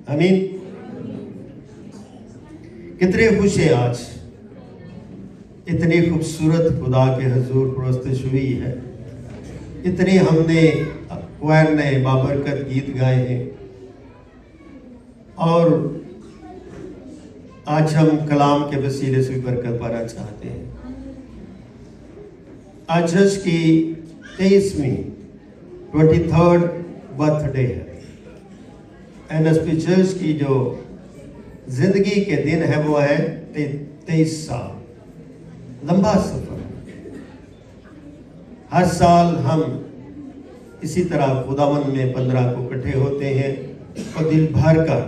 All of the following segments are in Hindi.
आमीन। कितने खुश हैं आज, इतनी खूबसूरत खुदा के हजूर प्रस्तुत हुई है। इतने हमने क्वायर ने बाबरकत गीत गाए हैं और आज हम कलाम के वसीले से बरकत पाना चाहते हैं। आज की 23वीं 23rd बर्थडे है। एनएसपी चर्च की जो जिंदगी के दिन है वो है 23 साल। लंबा सफर। हर साल हम इसी तरह खुदावन में 15 को इकट्ठे होते हैं और दिल भर कर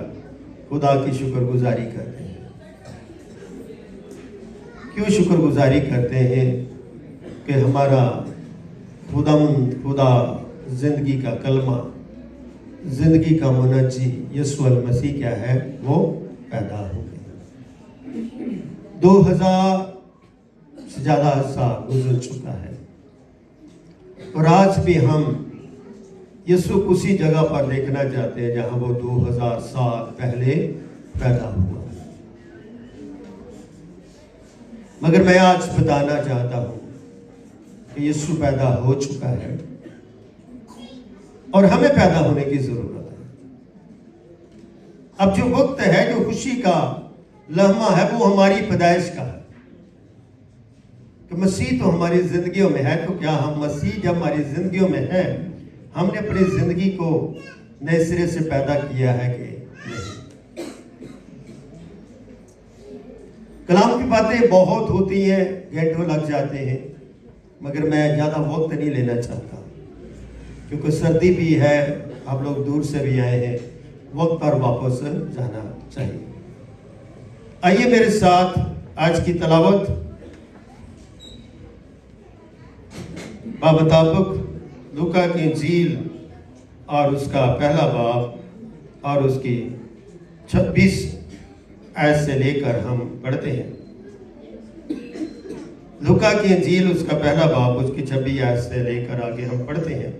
खुदा की शुक्रगुजारी करते हैं। क्यों शुक्रगुजारी करते हैं? कि हमारा खुदा जिंदगी का कलमा, जिंदगी का मुनज्जी यीशु मसीह क्या है, वो पैदा हो गए। 2000 से ज्यादा अरसा गुजर चुका है और आज भी हम यीशु उसी जगह पर देखना चाहते हैं जहां वो 2000 साल पहले पैदा हुआ। मगर मैं आज बताना चाहता हूं कि यीशु पैदा हो चुका है और हमें पैदा होने की जरूरत है। अब जो वक्त है, जो खुशी का लम्हा है, वो हमारी पैदाइश का है कि मसीह तो हमारी जिंदगियों में है। तो क्या हम मसीह जब हमारी जिंदगियों में है, हमने अपनी जिंदगी को नए सिरे से पैदा किया है कि नहीं? कलाम की बातें बहुत होती हैं, घंटों लग जाते हैं, मगर मैं ज्यादा वक्त नहीं लेना चाहता क्योंकि सर्दी भी है, आप लोग दूर से भी आए हैं, वक्त पर वापस जाना चाहिए। आइए मेरे साथ आज की तलावत बाबताबक लूका की इंजील और उसका पहला बाब और उसकी 26 आयत से लेकर हम पढ़ते हैं। लूका की इंजील उसका पहला बाब उसकी 26 आयत से लेकर आगे हम पढ़ते हैं।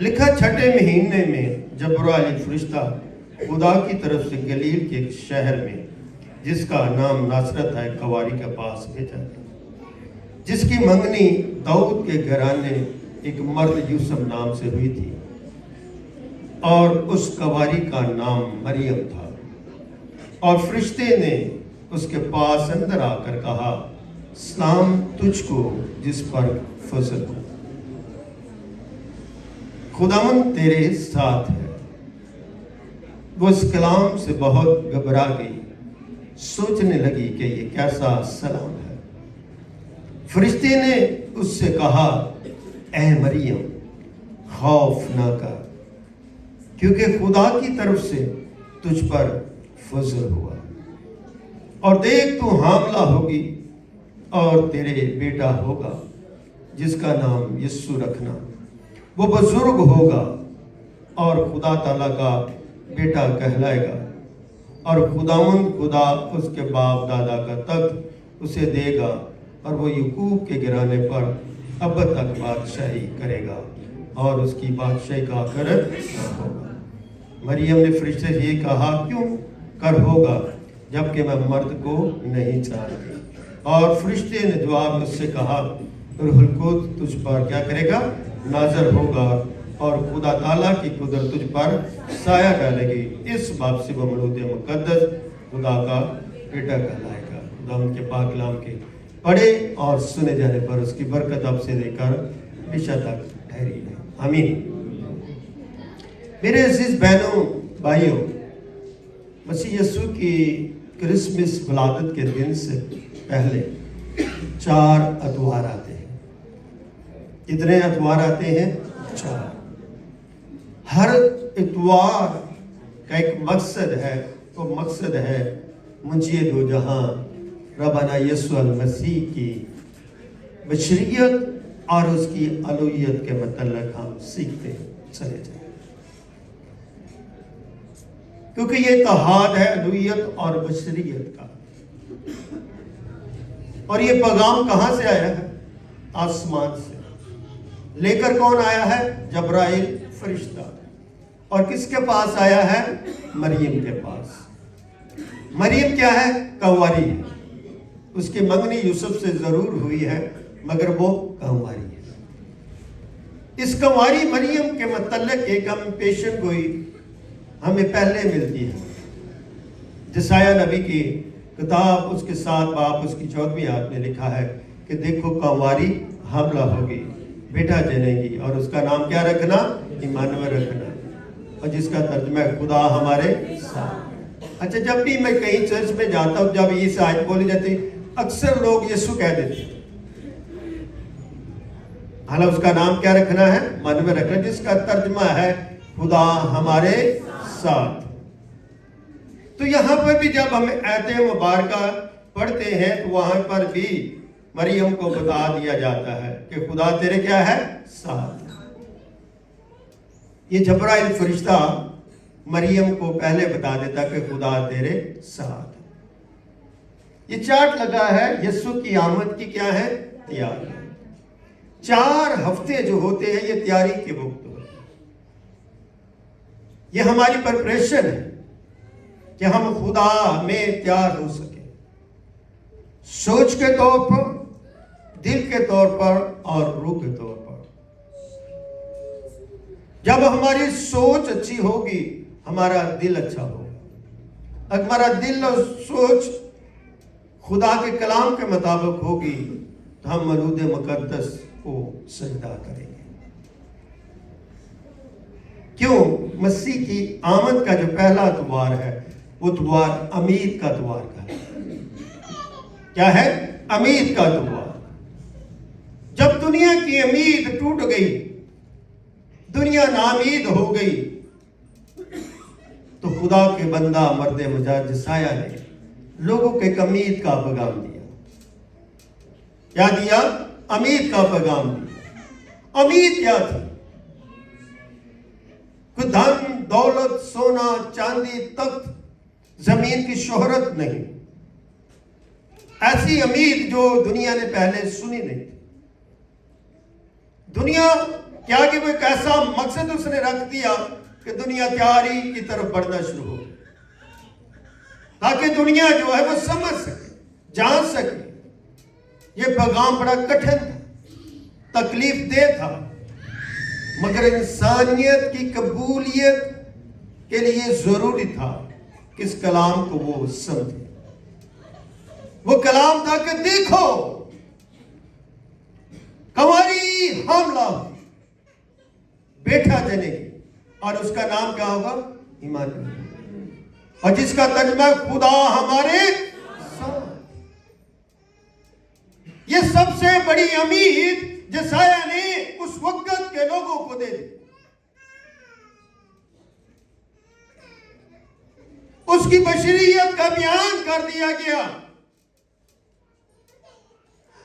लिखा, छठे महीने में जब्राइल फरिश्ता खुदा की तरफ से गलील के एक शहर में जिसका नाम नासरत है कवारी के पास भेजा गया, जिसकी मंगनी दाऊद के घराने एक मर्द यूसुफ नाम से हुई थी और उस कवारी का नाम मरियम था। और फरिश्ते ने उसके पास अंदर आकर कहा, सलाम तुझको जिस पर फजल हो, खुदावंद तेरे साथ है। वो इस कलाम से बहुत घबरा गई, सोचने लगी कि ये कैसा सलाम है। फरिश्ते ने उससे कहा, ऐ मरियम खौफ ना कर, क्योंकि खुदा की तरफ से तुझ पर फजल हुआ। और देख तू हामला होगी और तेरे बेटा होगा, जिसका नाम यीशु रखना। वो बुजुर्ग होगा और खुदा ताला का बेटा कहलाएगा और खुदा उसके बाप दादा का तख्त उसे देगा और वो याकूब के घराने पर अब तक बादशाही करेगा और उसकी बादशाही का आखिर ना होगा। मरियम ने फरिश्ते से ये कहा, क्यों कर होगा जबकि मैं मर्द को नहीं जानती? और फरिश्ते ने जवाब में उससे कहा, रूहुल कुद्स तुझ पर क्या करेगा, नाजर होगा और खुदा ताला की कुदरत तुझ पर साया डालेगी। इस बात से वो मौलूद मुकद्दस खुदा का बेटा कहलाएगा। खुदा उनके पाक कलाम के पढ़े और सुने जाने पर उसकी बरकत अब से लेकर हमेशा तक ठहरी रहे। आमीन। मेरे अजीज बहनों भाइयों, मसीह यीशु की क्रिसमस विलादत के दिन से पहले 4 अतवार आते हैं। कितने अतवार आते हैं? 4। हर इतवार का एक मकसद है, तो मकसद है मुझे दो जहां रबाना यीशु मसीह की बशरियत और उसकी अलूहियत के मतलब हम सीखते चले जाए, क्योंकि ये इत्तेहाद है अलूहियत और बशरियत का। और ये पैगाम कहां से आया है? आसमान से। लेकर कौन आया है? जब्राइल फरिश्ता। और किसके पास आया है? मरियम के पास। मरियम क्या है? कंवारी है। उसकी मंगनी यूसुफ से जरूर हुई है, मगर वो कंवारी है। इस कंवारी मरियम के मतलब एक हम पेशन गोई हमें पहले मिलती है। जसाया नबी की किताब उसके 7 बाब उसकी 14वीं आयत में लिखा है कि देखो कंवारी हमला होगी, बेटा जनेगी और उसका नाम क्या रखना? इमानुएल रखना, और जिसका तर्जुमा है खुदा हमारे साथ। अच्छा, जब भी मैं कहीं चर्च में जाता हूँ, जब ये आयत बोली जाती, अक्सर लोग यीशु कह देते, हालांकि उसका नाम क्या रखना है? इमानुएल रखना, जिसका तर्जुमा है खुदा हमारे साथ। तो यहां पर भी जब हम आयत मुबारका पढ़ते हैं तो वहां पर भी मरियम को बता दिया जाता है कि खुदा तेरे क्या है? साथ। ये जबराइल फरिश्ता मरियम को पहले बता देता कि खुदा तेरे साथ। ये चार्ट लगा है यीशु की आमद की क्या है? तैयारी। 4 हफ्ते जो होते हैं ये तैयारी के वक्त होते हैं। ये हमारी प्रिपरेशन है कि हम खुदा में तैयार हो सके, सोच के तौर पर, दिल के तौर पर और रूह के तौर पर। जब हमारी सोच अच्छी होगी हमारा दिल अच्छा होगा। अगर हमारा दिल और सोच खुदा के कलाम के मुताबिक होगी तो हम मरूद मुकद्दस को सजदा करेंगे। क्यों? मसीह की आमद का जो पहला द्वार है वो द्वार अमीर का द्वार का है। क्या है? अमीर का द्वार। जब दुनिया की उम्मीद टूट गई, दुनिया नामीद हो गई, तो खुदा के बंदा मर्द मुजाहिद जसाया ने लोगों के एक उम्मीद का पैगाम दिया। क्या दिया? उम्मीद का पैगाम दिया। उम्मीद क्या थी? कोई धन दौलत, सोना चांदी, तख्त, जमीन की शोहरत नहीं। ऐसी उम्मीद जो दुनिया ने पहले सुनी नहीं। दुनिया क्या कि वो एक ऐसा मकसद उसने रख दिया कि दुनिया तैयारी की तरफ बढ़ना शुरू हो, ताकि दुनिया जो है वो समझ सके, जान सके। ये पैगाम बड़ा कठिन था, तकलीफ दे था, मगर इंसानियत की कबूलियत के लिए जरूरी था कि इस कलाम को वो समझे। वो कलाम था कि देखो कंवारी हमला, बेटा जनेगी और उसका नाम क्या होगा? इमानुएल, और जिसका तर्जुमा खुदा हमारे साथ। ये सबसे बड़ी उम्मीद जसाया ने उस वक्त के लोगों को दे दी। उसकी बशरियत का बयान कर दिया गया।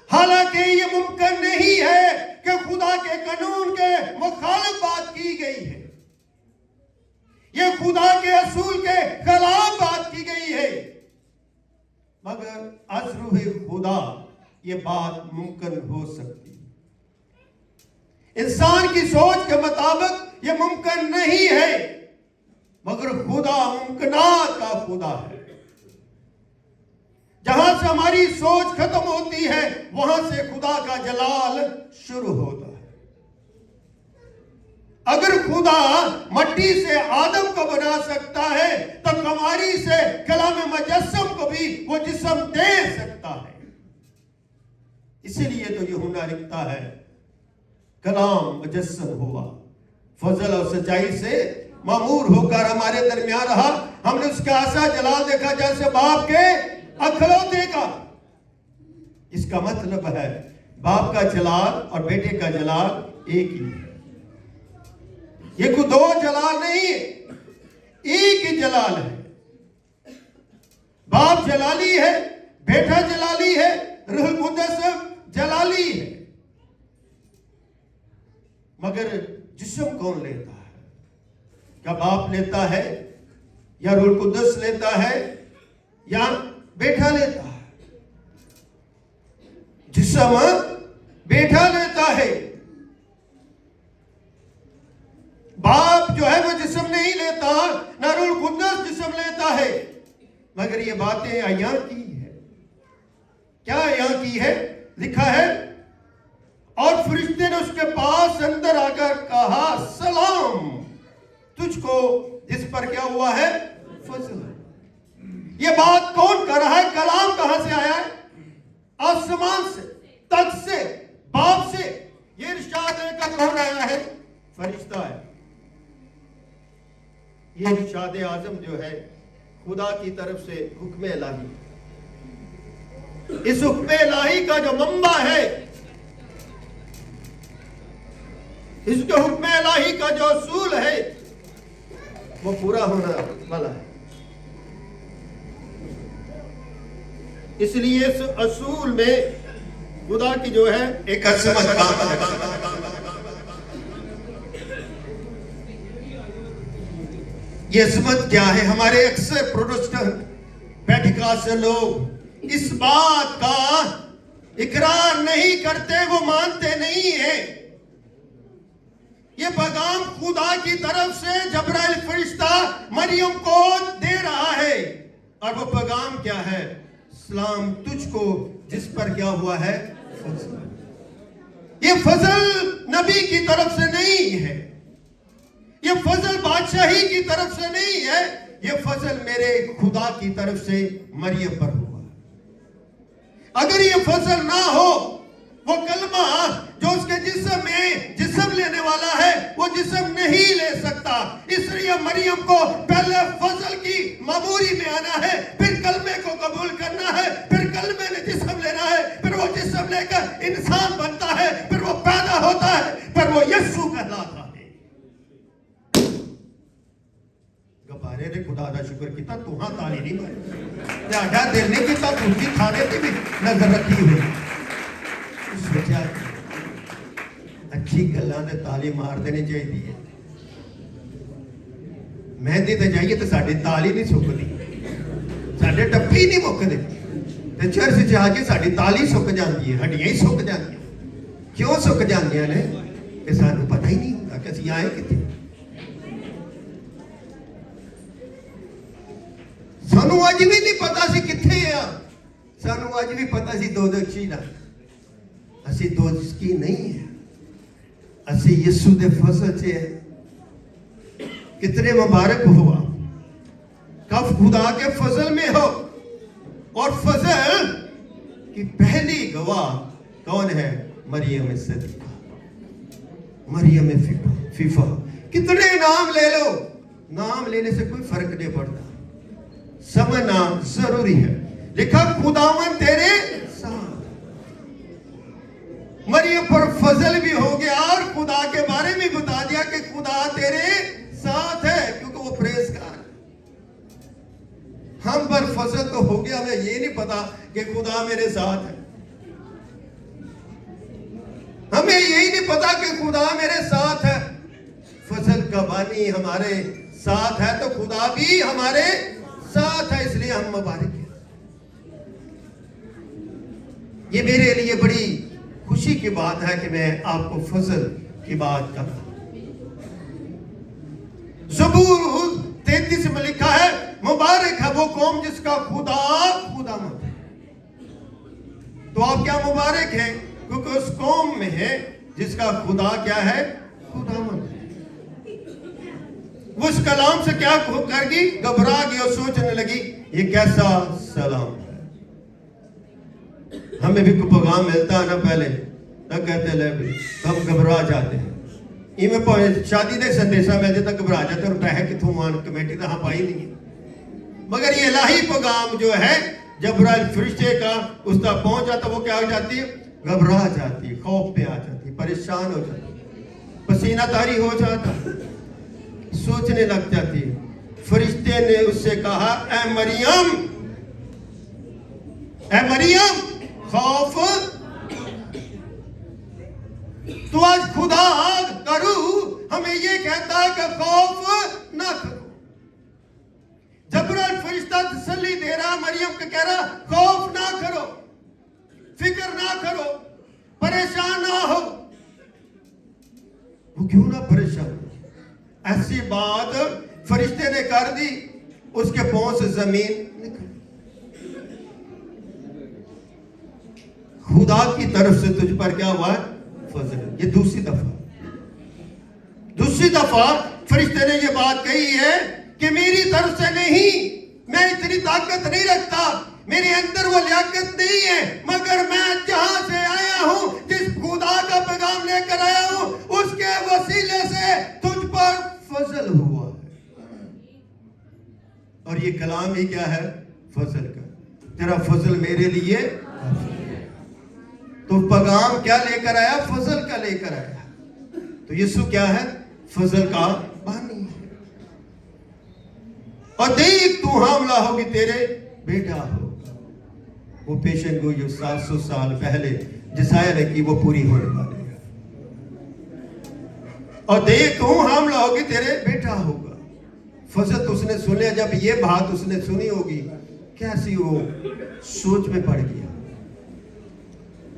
हालांकि ये मुमकिन नहीं है कि खुदा के कानून के मुखालिफ बात की गई है, ये खुदा के असूल के खिलाफ बात की गई है, मगर अज़रूह खुदा ये बात मुमकिन हो सकती है। इंसान की सोच के मुताबिक ये मुमकिन नहीं है, मगर खुदा मुमकिनात का खुदा है। जहां से हमारी सोच खत्म होती है वहां से खुदा का जलाल शुरू होता है। अगर खुदा मट्टी से आदम को बना सकता है तो कमारी से कलाम मुजस्सम को भी वो जिस्म दे सकता है। इसीलिए तो यूहन्ना लिखता है कलाम मुजस्सम हुआ, फजल और सच्चाई से मामूर होकर हमारे दरमियान रहा। हमने उसका ऐसा जलाल देखा जैसे बाप के अखलौते का। इसका मतलब है बाप का जलाल और बेटे का जलाल एक ही है। ये कोई दो जलाल नहीं है, एक ही जलाल है। बाप जलाली है, बेटा जलाली है, रूह कुद्दस जलाली है। मगर जिस्म कौन लेता है? क्या बाप लेता है या रूह कुद्दस लेता है या बेटा लेता है? जिस्म बेटा लेता है। बाप जो है वो जिस्म नहीं नहीं लेता, ना रूह कुद्दस जिस्म लेता है, मगर ये बातें यहाँ की है। क्या यहाँ की है? लिखा है, और फरिश्ते ने उसके पास अंदर आकर कहा, सलाम तुझको जिस पर क्या हुआ है? फजल। ये बात कौन कर रहा है? कलाम कहां से आया है? आसमान से, तख्त से, बाप से। ये इरशाद लेकर कौन आया है? फरिश्ता है। ये इरशाद आजम जो है खुदा की तरफ से हुक्म इलाही। इस हुक्म इलाही का जो मंबा है, इसके हुक्म इलाही का जो असूल है, वो पूरा होना वाला है। इसलिए इस असूल में खुदा की जो है एक अजमत काम है। ये अजमत क्या है? हमारे अक्सर प्रोटेस्टेंट पेंटिकॉस्टल लोग इस बात का इकरार नहीं करते, वो मानते नहीं है। ये पैगाम खुदा की तरफ से जबराइल फरिश्ता मरियम को दे रहा है, और वो पैगाम क्या है? सलाम तुझको जिस पर क्या हुआ है? ये फजल नबी की तरफ से नहीं है, ये फजल बादशाही की तरफ से नहीं है, ये फजल मेरे खुदा की तरफ से मरियम पर हुआ। अगर ये फजल ना हो, वो कलमा जो उसके जिस्म में जिस्म लेने वाला है, वो जिस्म नहीं ले सकता। इसलिए मरियम को पहले फजल की मबूरी में आना है, फिर कलमे को कबूल करना है, फिर कलमे ने जिस्म लेना है, फिर वो जिस्म लेकर इंसान बनता है, फिर वो पैदा होता है, फिर वो यीशु कहलाता है। गबारे ने खुदा दा शुक्र किया, तुहां ताली नहीं मारी, ज़्यादा दिल नहीं किया, तुझी थाने की भी नजर रखी हुई। सोचा अच्छी गल्लां ते ताली मार देनी चाहिए। मेहंदी ते जाइए तो साडी ताली नहीं सुकदी, साडे टप्पी नहीं मुकदे, ते चर्च च आके साडी ताली सुक जाती है, हड्डियां ही सुक जाती। क्यों सुक जांदियां ने? कि सानू पता ही नहीं होंदा कि असीं आए कित्थे। सानू अज भी नहीं पता सी कित्थे आ, सानू अज भी पता सी दोदखी दा। असी दोज़की नहीं है, असी यीशु दे फजल च है। कितने मुबारक हुआ कब खुदा के फजल में हो। और फजल की पहली गवाह कौन है? मरियम सदीका, मरियम फीफा। कितने नाम ले लो, नाम लेने से कोई फर्क नहीं पड़ता, समझना जरूरी है। लिखा खुदावन तेरे साथ। मरियम पर फजल भी हो गया और खुदा के बारे में बता दिया कि खुदा तेरे साथ है, क्योंकि वो परहेजगार। हम पर फजल तो हो गया, हमें ये नहीं पता कि खुदा मेरे साथ है। हमें यही नहीं पता कि खुदा मेरे साथ है। फजल का बानी हमारे साथ है तो खुदा भी हमारे साथ है, इसलिए हम मुबारक हैं। ये मेरे लिए बड़ी खुशी की बात है कि मैं आपको फजल की बात कर रहा हूं। ज़बूर 33 में लिखा है, मुबारक है वो कौम जिसका खुदा खुदावंद है। तो आप क्या मुबारक हैं? क्योंकि उस कौम में है जिसका खुदा क्या है? खुदावंद है। वो उस कलाम से क्या करगी? घबरा गई और सोचने लगी ये कैसा सलाम है। हमें भी कोई पैगाम मिलता है ना, पहले ना कहते ले भी हम घबरा जाते हैं। इवें भावें शादी दे संदेशा मिलते तो घबरा जाते और पैसे कितों मान कमेटी तो हाँ पाई नहीं है। मगर ये इलाही पैगाम जो है जबराइल फरिश्ते का उस तक पहुंच जाता, वो क्या हो जाती है? घबरा जाती है, खौफ पे आ जाती, परेशान हो जाती, पसीना तारी हो जाता, सोचने लग जाती। फरिश्ते ने उससे कहा, ऐ मरियम, ऐ मरियम, खौफ तो आज खुदा करू हमें ये कहता है कि खौफ ना करो। जबराइल फरिश्ता तसल्ली दे रहा, मरियम को कह रहा खौफ ना करो, फिक्र ना करो, परेशान ना हो। वो क्यों ना परेशान? ऐसी बात फरिश्ते ने कर दी, उसके पांव से जमीन निकल। खुदा की तरफ से तुझ पर क्या हुआ? फजल। ये दूसरी दफा फरिश्ते ने ये बात कही है कि मेरी तरफ से नहीं, मैं इतनी ताकत नहीं रखता, मेरे अंदर वो लियाकत नहीं है, मगर मैं जहां से आया हूं, जिस खुदा का पैगाम लेकर आया हूं, उसके वसीले से तुझ पर फजल हुआ है। और ये कलाम ही क्या है? फजल का। तेरा फजल मेरे लिए। तो पैगाम क्या लेकर आया? फजल का लेकर आया। तो यीशु क्या है? फजल का बानी है। और देख तू हामला होगी, तेरे बेटा होगा। वो पेशन गोई जो 700 साल पहले जिसाया ने की, वो पूरी होने वाली है। और देख तू हामला होगी, तेरे बेटा होगा। फजल तो उसने सुन लिया। जब ये बात उसने सुनी होगी, कैसी वो सोच में पड़ गया,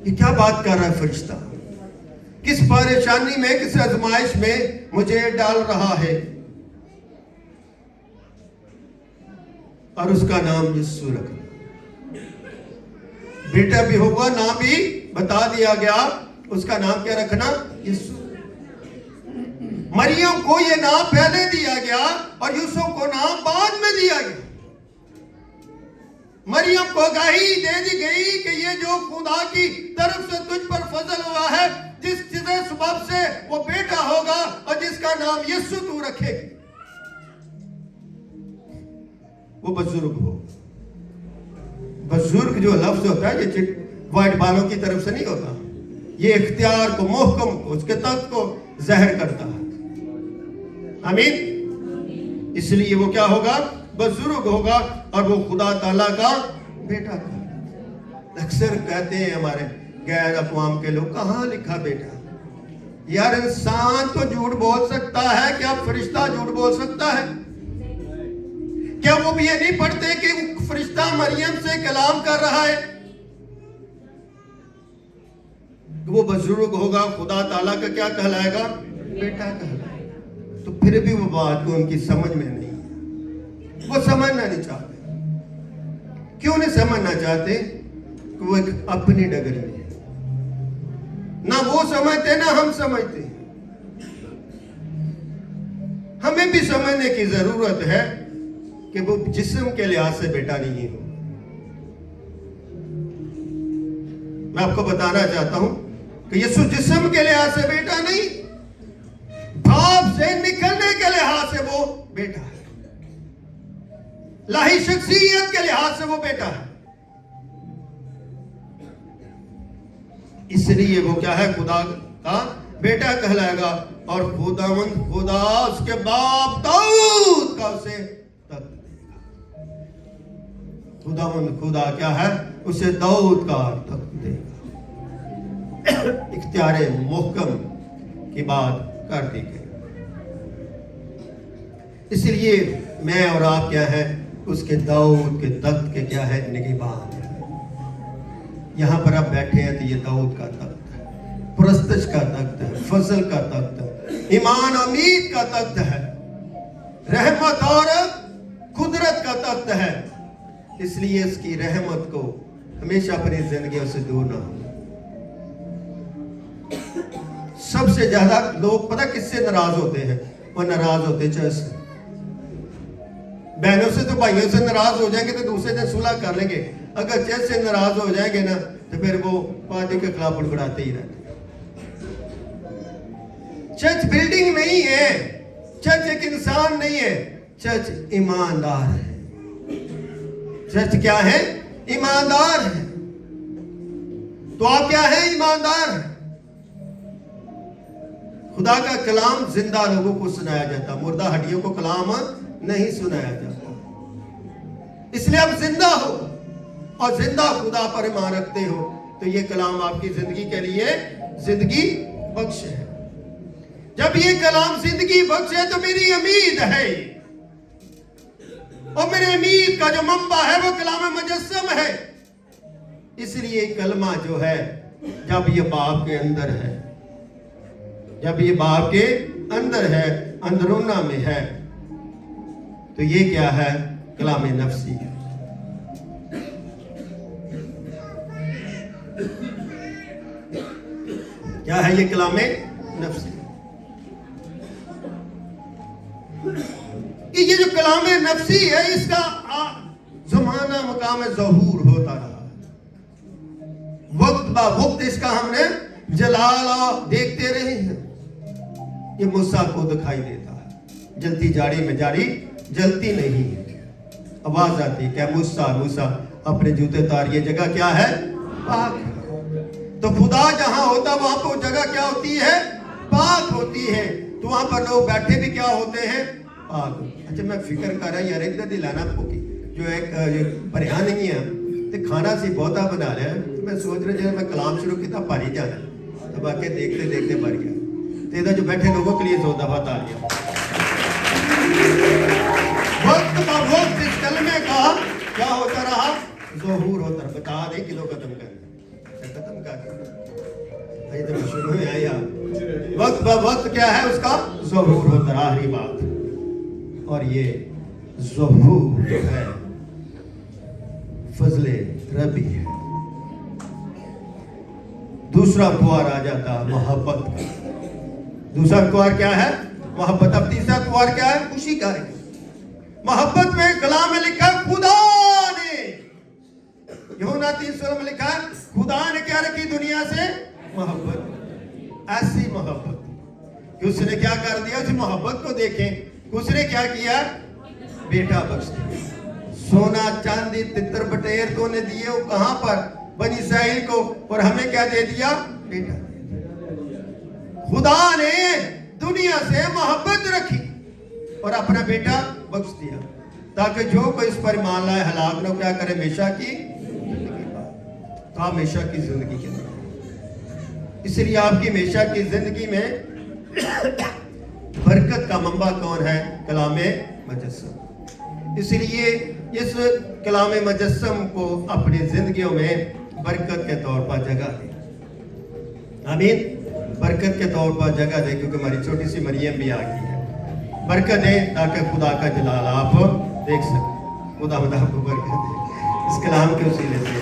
ये क्या बात कर रहा है फरिश्ता? किस परेशानी में, किस आजमाइश में मुझे डाल रहा है? और उसका नाम यीशु रखा। बेटा भी होगा, नाम भी बता दिया गया। उसका नाम क्या रखना? यीशु। मरियम को यह नाम पहले दिया गया और यूसुफ को नाम बाद में दिया गया। मरियम को आगाही दे दी गई कि ये जो खुदा की तरफ से तुझ पर फजल हुआ है, जिस सबब से वो बेटा होगा और जिसका नाम यीशु तू रखेगी, वो बुजुर्ग हो। बुजुर्ग जो लफ्ज होता है, ये व्हाइट बालों की तरफ से नहीं होता। ये इख्तियार को, मोहकम को, उसके तख्त को जहर करता है। आमीन। इसलिए वो क्या होगा? बुजुर्ग होगा और वो खुदा ताला का बेटा था। अक्सर कहते हैं हमारे गैर अक़वाम के लोग, कहां लिखा बेटा? यार, इंसान तो झूठ बोल सकता है, क्या फरिश्ता झूठ बोल सकता है? क्या वो भी ये नहीं पढ़ते कि फरिश्ता मरियम से कलाम कर रहा है? वो बुजुर्ग होगा, खुदा ताला का क्या कहलाएगा? बेटा कहलाएगा। तो फिर भी वो बात को उनकी समझ में नहीं, वो समझना नहीं चाहते। क्यों नहीं समझना चाहते? कि वो एक अपनी डगर में है। ना वो समझते ना हम समझते। हमें भी समझने की जरूरत है कि वो जिस्म के लिहाज से बेटा नहीं हो। मैं आपको बताना चाहता हूं कि यीशु जिस्म के लिहाज से बेटा नहीं, भाव से निकलने के लिहाज से वो बेटा है। लाही शख्सियत के लिहाज से वो बेटा है। इसलिए वो क्या है? खुदा का बेटा कहलाएगा। और खुदावंद खुदा उसके बाप दाऊद का उसे तख्त देगा। खुदावंद खुदा क्या है? उसे दाऊद का तख्त देगा। इख्तियारे मुहकम की बात कर दी गई। इसलिए मैं और आप क्या है? उसके दाऊद के तख्त के क्या है? निगहबान। यहां पर आप बैठे हैं तो ये दाऊद का तख्त है, परस्तश का तख्त है, फजल का तख्त है, ईमान उम्मीद का तख्त है, रहमत और कुदरत का तख्त है। इसलिए इसकी रहमत को हमेशा अपनी जिंदगी से दूर ना हो। सबसे ज्यादा लोग पता किससे नाराज होते हैं? वो नाराज होते चर्च से। बहनों से तो भाइयों से नाराज हो जाएंगे तो दूसरे दिन सुलह कर लेंगे। अगर चर्च से नाराज हो जाएंगे ना तो फिर वो पार्टी के खिलाफ उड़गड़ाते ही रहते। चर्च बिल्डिंग नहीं है, चर्च एक इंसान नहीं है, चर्च ईमानदार है। चर्च क्या है? ईमानदार है। तो आप क्या है? ईमानदार है। खुदा का कलाम जिंदा लोगों को सुनाया जाता, मुर्दा हड्डियों को कलाम नहीं सुनाया जाता। इसलिए आप जिंदा हो और जिंदा खुदा पर ईमान रखते हो तो ये कलाम आपकी जिंदगी के लिए जिंदगी बख्श है। जब ये कलाम जिंदगी बख्श है तो मेरी उम्मीद है, और मेरी उम्मीद का जो मंबा है वो कलाम मुजस्सम है। इसलिए कलमा जो है, जब ये बाप के अंदर है, जब ये बाप के अंदर है, अंदरूना में है, तो ये क्या है? कलाम नफ्सी है। क्या है ये कलाम नफ्सी? ये जो कलाम नफ्सी है, इसका जमाना मकाम ज़हूर होता रहा। वक्त बा वक्त इसका हमने जलाला देखते रहे हैं। ये मूसा को दिखाई देता है, जलती जाड़ी में जाड़ी जलती नहीं है। आवाज आती है, क्या मूसा मूसा अपने जूते उतार। ये जगह क्या है? पाक। तो खुदा जहां होता वहां पर जगह क्या होती है? पाक होती है। तो वहां पर लोग बैठे भी क्या होते हैं? पाक। अच्छा, मैं फिक्र कर रहा यार, इधर दी लाना पोकी जो एक परिया नहीं है ते खाना सी बहुता बना लिया। तो मैं सोच रहा जब मैं कलाम शुरू किया भारी जाना, तो बाकी देखते देखते भर गया। तो इधर जो बैठे लोगों के लिए 2 दफा तालियां। वक्त का वक्त इस कलमे का क्या होता रहा? ज़हूर होता रहा। बता दे किलो खत्म कर तो शुरू है यार। वक्त ब वक्त क्या है उसका? ज़हूर होता रहा। आखिरी बात, और ये ज़हूर जो है फजले रबी है। दूसरा कुआर आ जाता मोहब्बत का। दूसरा कुआर क्या है? मोहब्बत। अब तीसरा कुआर क्या है? खुशी का है। मोहब्बत में कलाम में लिखा खुदा ने, यूहन्ना 3:16 में लिखा है खुदा ने क्या रखी दुनिया से? मोहब्बत। ऐसी मोहब्बत कि उसने क्या कर दिया? उस मोहब्बत को देखें, उसने क्या किया? बेटा बख्श दिया। सोना चांदी तितर बटेर को ने दिए, वो कहां पर? बनी इस्राइल को। और हमें क्या दे दिया? बेटा। खुदा ने दुनिया से मोहब्बत रखी और अपना बेटा बख्श दिया, ताकि जो कोई इस पर ईमान लाए हलाक न क्या करे, हमेशा की जिंदगी पाए। तो हमेशा की जिंदगी के लिए, इसलिए आपकी हमेशा की जिंदगी में बरकत का मंबा कौन है? कलामे मुजस्सम। इसलिए इस कलामे मुजस्सम को अपनी जिंदगियों में बरकत के तौर पर जगह दे। आमीन। बरकत के तौर पर जगह दे, क्योंकि हमारी छोटी सी मरियम भी आ गई है। बरकत दे ताकि खुदा का जलाल आप देख सकें। खुदा आपको बरकत दे इस कलाम के वसीले से।